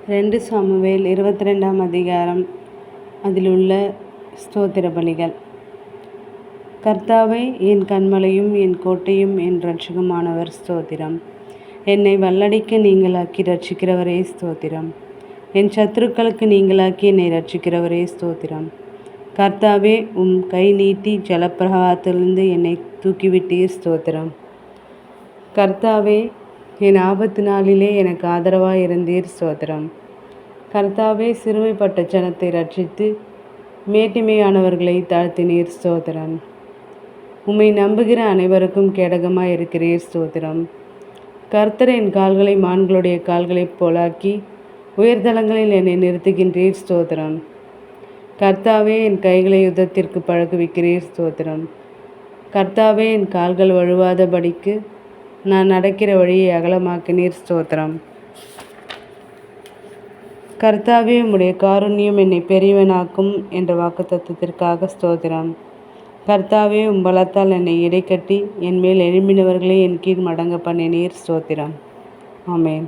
2 Samuel 22ஆம் அதிகாரம். அதிலுள்ள ஸ்தோத்திர பலிகள். கர்த்தாவே, என் கன்மலையும் என் கோட்டையும் என் இரட்சகமானவர் ஸ்தோத்திரம். என்னை வல்லடிக்கு நீங்களாக்கி இரட்சிக்கிறவரே ஸ்தோத்திரம். என் சத்துருக்களுக்கு நீங்களாக்கி என்னை இரட்சிக்கிறவரே ஸ்தோத்திரம். கர்த்தாவே, உம் கை நீட்டி ஜலப்பிரவாகத்திலிருந்து என்னை தூக்கிவிட்டீர் ஸ்தோத்திரம். கர்த்தாவே, என் ஆபத்து நாளிலே எனக்கு ஆதரவாய் இருந்தீர் ஸ்தோத்திரம். கர்த்தாவே, சிறுமைப்பட்ட ஜனத்தை ரட்சித்து மேட்டிமையானவர்களை தாழ்த்தினீர் ஸ்தோத்திரம். உம்மை நம்புகிற அனைவருக்கும் கேடகமாய் இருக்கிறீர் ஸ்தோத்திரம். கர்த்தர் என் கால்களை மான்களுடைய கால்களைப் போலாக்கி உயர்தலங்களில் என்னை நிறுத்துகின்றீர் ஸ்தோத்திரம். கர்த்தாவே, என் கைகளை யுத்தத்திற்கு பழகுவிக்கிறீர் ஸ்தோத்திரம். கர்த்தாவே, என் கால்கள் வழுவாதபடிக்கு நான் நடக்கிற வழியை அகலமாக்கினீர் ஸ்தோத்திரம். கர்த்தாவே, உம்முடைய காருண்யம் என்னை பெரியவனாக்கும் என்ற வாக்குத்தத்தத்திற்காக ஸ்தோத்திரம். கர்த்தாவே, உம் பலத்தால் என்னை இடைக்கட்டி என் மேல் எழும்பினவர்களை என் கீழ் மடங்க பண்ணினீர் ஸ்தோத்திரம். ஆமென்.